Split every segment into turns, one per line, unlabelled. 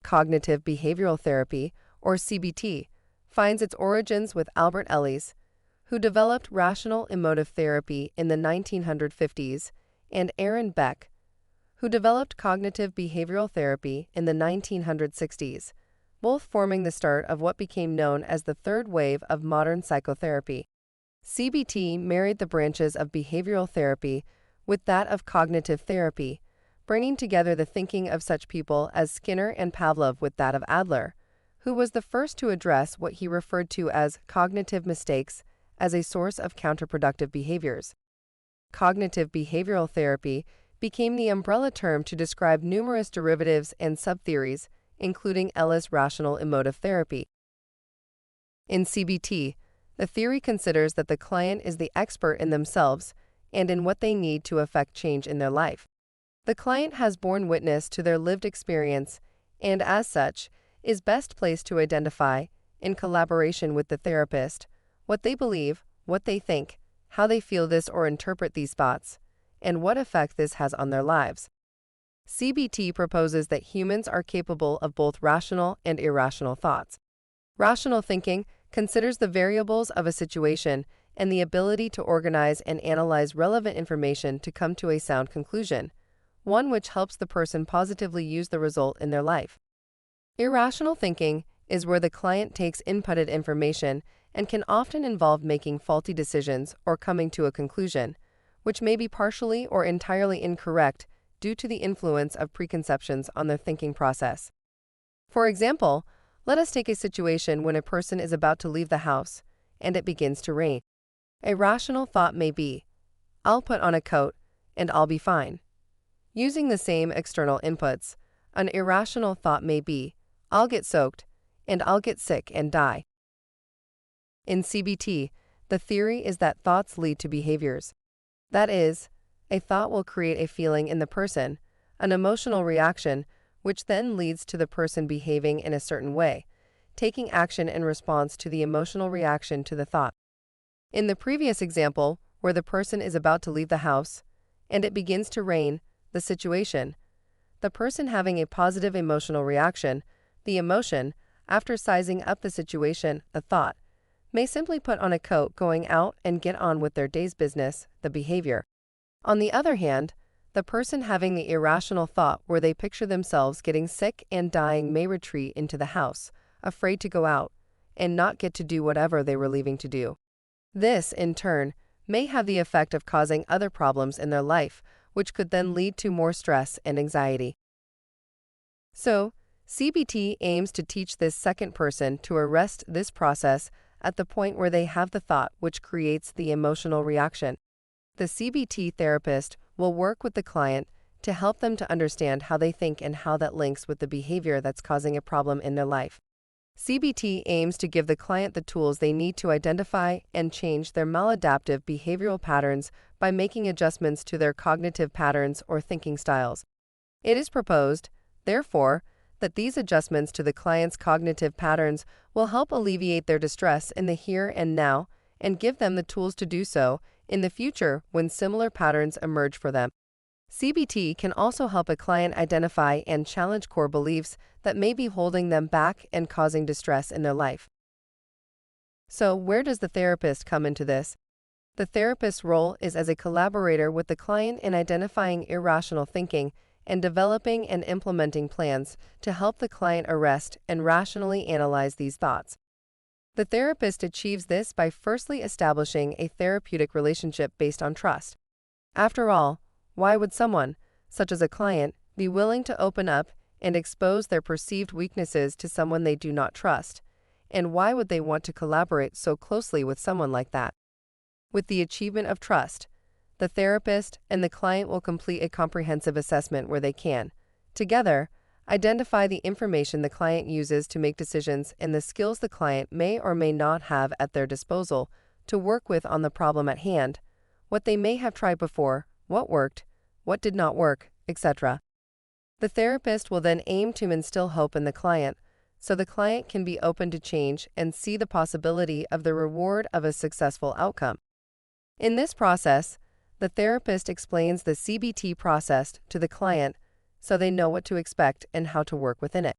cognitive behavioral therapy, or CBT, finds its origins with Albert Ellis, who developed rational emotive therapy in the 1950s, and Aaron Beck, who developed cognitive behavioral therapy in the 1960s, both forming the start of what became known as the third wave of modern psychotherapy. CBT married the branches of behavioral therapy with that of cognitive therapy, bringing together the thinking of such people as Skinner and Pavlov with that of Adler, who was the first to address what he referred to as cognitive mistakes as a source of counterproductive behaviors. Cognitive behavioral therapy became the umbrella term to describe numerous derivatives and subtheories, including Ellis' rational emotive therapy. In CBT, the theory considers that the client is the expert in themselves and in what they need to effect change in their life. The client has borne witness to their lived experience and, as such, is best placed to identify, in collaboration with the therapist, what they believe, what they think, how they feel this or interpret these thoughts, and what effect this has on their lives. CBT proposes that humans are capable of both rational and irrational thoughts. Rational thinking considers the variables of a situation and the ability to organize and analyze relevant information to come to a sound conclusion, one which helps the person positively use the result in their life. Irrational thinking is where the client takes inputted information and can often involve making faulty decisions or coming to a conclusion, which may be partially or entirely incorrect due to the influence of preconceptions on their thinking process. For example, let us take a situation when a person is about to leave the house and it begins to rain. A rational thought may be, "I'll put on a coat and I'll be fine." Using the same external inputs, an irrational thought may be, "I'll get soaked and I'll get sick and die." In CBT, the theory is that thoughts lead to behaviors. That is, a thought will create a feeling in the person, an emotional reaction, which then leads to the person behaving in a certain way, taking action in response to the emotional reaction to the thought. In the previous example, where the person is about to leave the house, and it begins to rain, the situation, the person having a positive emotional reaction, the emotion, after sizing up the situation, a thought, may simply put on a coat going out and get on with their day's business, the behavior. On the other hand, the person having the irrational thought where they picture themselves getting sick and dying may retreat into the house, afraid to go out, and not get to do whatever they were leaving to do. This, in turn, may have the effect of causing other problems in their life, which could then lead to more stress and anxiety. So, CBT aims to teach this second person to arrest this process at the point where they have the thought which creates the emotional reaction. The CBT therapist will work with the client to help them to understand how they think and how that links with the behavior that's causing a problem in their life. CBT aims to give the client the tools they need to identify and change their maladaptive behavioral patterns by making adjustments to their cognitive patterns or thinking styles. It is proposed, therefore, that these adjustments to the client's cognitive patterns will help alleviate their distress in the here and now and give them the tools to do so in the future when similar patterns emerge for them. CBT can also help a client identify and challenge core beliefs that may be holding them back and causing distress in their life. So, where does the therapist come into this? The therapist's role is as a collaborator with the client in identifying irrational thinking and developing and implementing plans to help the client arrest and rationally analyze these thoughts. The therapist achieves this by firstly establishing a therapeutic relationship based on trust. After all, why would someone, such as a client, be willing to open up and expose their perceived weaknesses to someone they do not trust? And why would they want to collaborate so closely with someone like that? With the achievement of trust, the therapist and the client will complete a comprehensive assessment where they can, together, identify the information the client uses to make decisions and the skills the client may or may not have at their disposal to work with on the problem at hand, what they may have tried before, what worked, what did not work, etc. The therapist will then aim to instill hope in the client, so the client can be open to change and see the possibility of the reward of a successful outcome. In this process, the therapist explains the CBT process to the client so they know what to expect and how to work within it.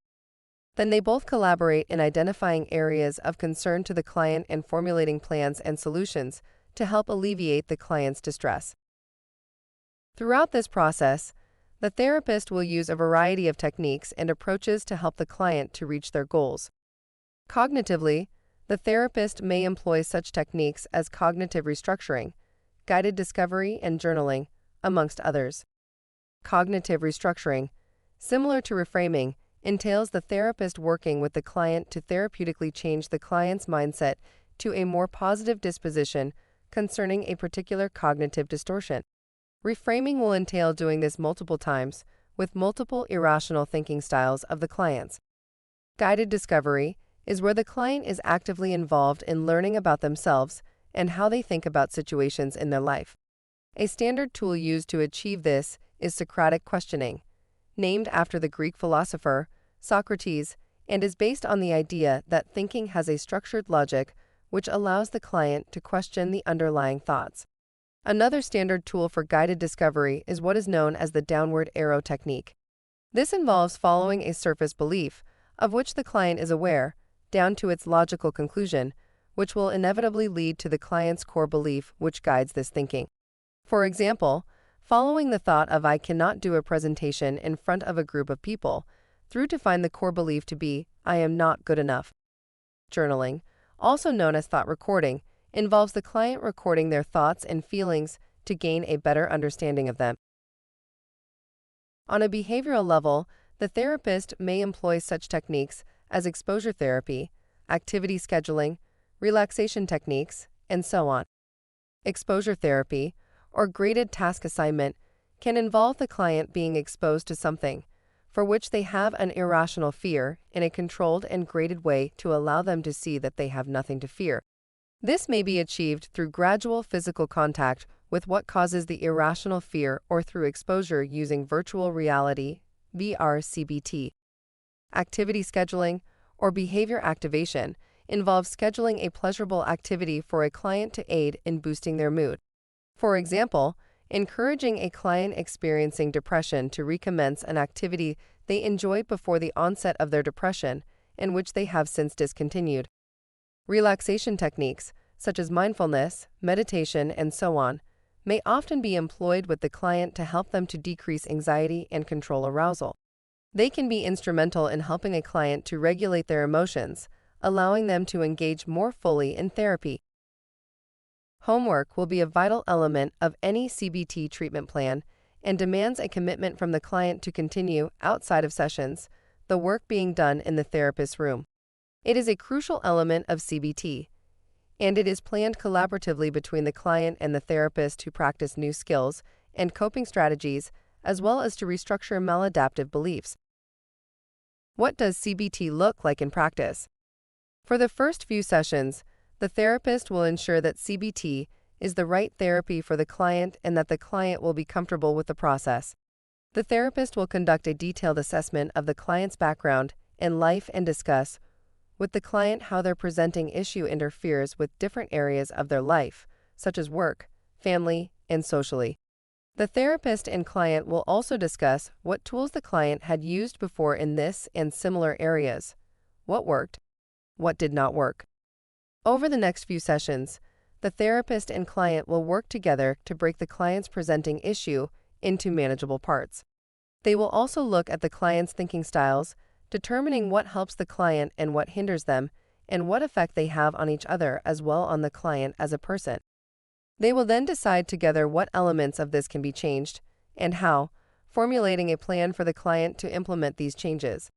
Then they both collaborate in identifying areas of concern to the client and formulating plans and solutions to help alleviate the client's distress. Throughout this process, the therapist will use a variety of techniques and approaches to help the client to reach their goals. Cognitively, the therapist may employ such techniques as cognitive restructuring, guided discovery, and journaling, amongst others. Cognitive restructuring, similar to reframing, entails the therapist working with the client to therapeutically change the client's mindset to a more positive disposition concerning a particular cognitive distortion. Reframing will entail doing this multiple times with multiple irrational thinking styles of the clients. Guided discovery is where the client is actively involved in learning about themselves and how they think about situations in their life. A standard tool used to achieve this is Socratic questioning, named after the Greek philosopher Socrates, and is based on the idea that thinking has a structured logic which allows the client to question the underlying thoughts. Another standard tool for guided discovery is what is known as the downward arrow technique. This involves following a surface belief, of which the client is aware, down to its logical conclusion, which will inevitably lead to the client's core belief which guides this thinking. For example, following the thought of "I cannot do a presentation in front of a group of people," through to find the core belief to be "I am not good enough." Journaling, also known as thought recording, involves the client recording their thoughts and feelings to gain a better understanding of them. On a behavioral level, the therapist may employ such techniques as exposure therapy, activity scheduling, relaxation techniques, and so on. Exposure therapy, or graded task assignment, can involve the client being exposed to something for which they have an irrational fear in a controlled and graded way to allow them to see that they have nothing to fear. This may be achieved through gradual physical contact with what causes the irrational fear or through exposure using virtual reality, VR CBT. Activity scheduling, or behavior activation, involves scheduling a pleasurable activity for a client to aid in boosting their mood. For example, encouraging a client experiencing depression to recommence an activity they enjoyed before the onset of their depression and which they have since discontinued. Relaxation techniques, such as mindfulness, meditation, and so on, may often be employed with the client to help them to decrease anxiety and control arousal. They can be instrumental in helping a client to regulate their emotions, allowing them to engage more fully in therapy. Homework will be a vital element of any CBT treatment plan and demands a commitment from the client to continue, outside of sessions, the work being done in the therapist's room. It is a crucial element of CBT, and it is planned collaboratively between the client and the therapist to practice new skills and coping strategies, as well as to restructure maladaptive beliefs. What does CBT look like in practice? For the first few sessions, the therapist will ensure that CBT is the right therapy for the client and that the client will be comfortable with the process. The therapist will conduct a detailed assessment of the client's background and life and discuss with the client how their presenting issue interferes with different areas of their life, such as work, family, and socially. The therapist and client will also discuss what tools the client had used before in this and similar areas, what worked, what did not work. Over the next few sessions, the therapist and client will work together to break the client's presenting issue into manageable parts. They will also look at the client's thinking styles, determining what helps the client and what hinders them, and what effect they have on each other as well on the client as a person. They will then decide together what elements of this can be changed and how, formulating a plan for the client to implement these changes.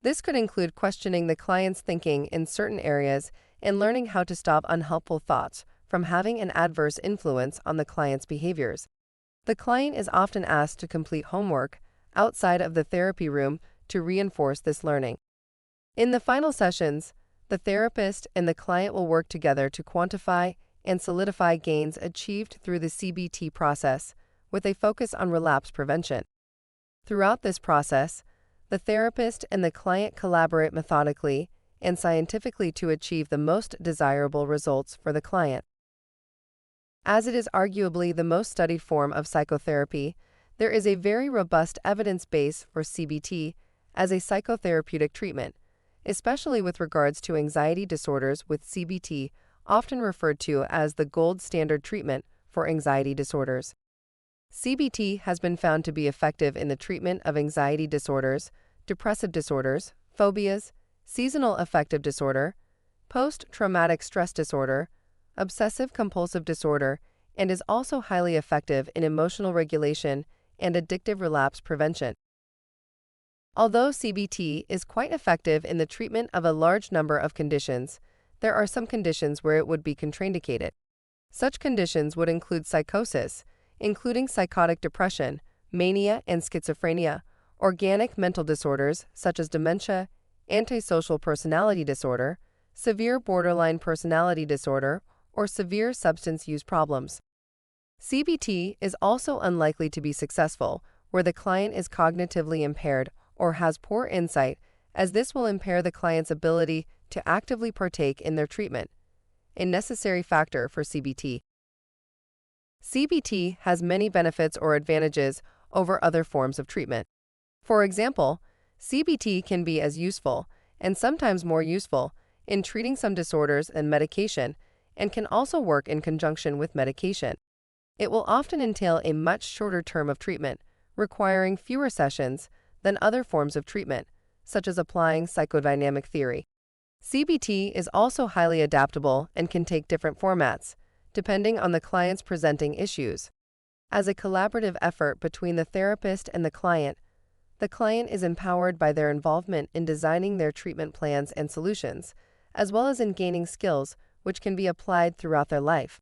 This could include questioning the client's thinking in certain areas and learning how to stop unhelpful thoughts from having an adverse influence on the client's behaviors. The client is often asked to complete homework outside of the therapy room to reinforce this learning. In the final sessions, the therapist and the client will work together to quantify and solidify gains achieved through the CBT process, with a focus on relapse prevention. Throughout this process, the therapist and the client collaborate methodically and scientifically to achieve the most desirable results for the client. As it is arguably the most studied form of psychotherapy, there is a very robust evidence base for CBT as a psychotherapeutic treatment, especially with regards to anxiety disorders with CBT, often referred to as the gold standard treatment for anxiety disorders. CBT has been found to be effective in the treatment of anxiety disorders, depressive disorders, phobias, seasonal affective disorder, post-traumatic stress disorder, obsessive-compulsive disorder, and is also highly effective in emotional regulation and addictive relapse prevention. Although CBT is quite effective in the treatment of a large number of conditions, there are some conditions where it would be contraindicated. Such conditions would include psychosis, including psychotic depression, mania and schizophrenia, organic mental disorders such as dementia, antisocial personality disorder, severe borderline personality disorder, or severe substance use problems. CBT is also unlikely to be successful where the client is cognitively impaired or has poor insight, as this will impair the client's ability to actively partake in their treatment, a necessary factor for CBT. CBT has many benefits or advantages over other forms of treatment. For example, CBT can be as useful, and sometimes more useful, in treating some disorders than medication, and can also work in conjunction with medication. It will often entail a much shorter term of treatment, requiring fewer sessions than other forms of treatment, such as applying psychodynamic theory. CBT is also highly adaptable and can take different formats, depending on the client's presenting issues. As a collaborative effort between the therapist and the client is empowered by their involvement in designing their treatment plans and solutions, as well as in gaining skills which can be applied throughout their life.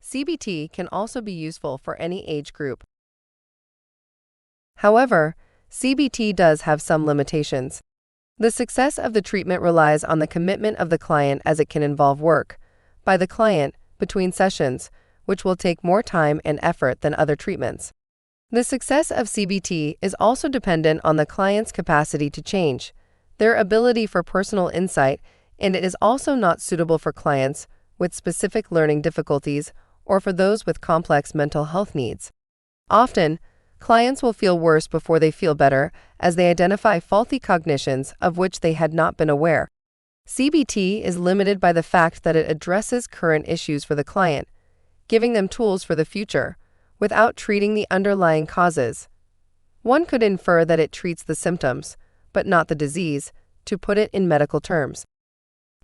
CBT can also be useful for any age group. However, CBT does have some limitations. The success of the treatment relies on the commitment of the client, as it can involve work by the client between sessions, which will take more time and effort than other treatments. The success of CBT is also dependent on the client's capacity to change, their ability for personal insight, and it is also not suitable for clients with specific learning difficulties or for those with complex mental health needs. Often, clients will feel worse before they feel better as they identify faulty cognitions of which they had not been aware. CBT is limited by the fact that it addresses current issues for the client, giving them tools for the future, without treating the underlying causes. One could infer that it treats the symptoms, but not the disease, to put it in medical terms.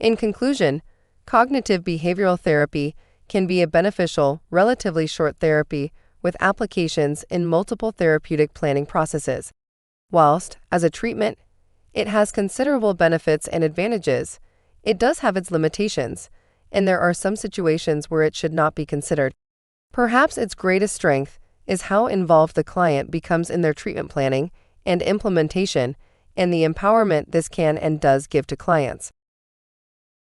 In conclusion, cognitive behavioral therapy can be a beneficial, relatively short therapy with applications in multiple therapeutic planning processes. Whilst, as a treatment, it has considerable benefits and advantages, it does have its limitations, and there are some situations where it should not be considered. Perhaps its greatest strength is how involved the client becomes in their treatment planning and implementation, and the empowerment this can and does give to clients.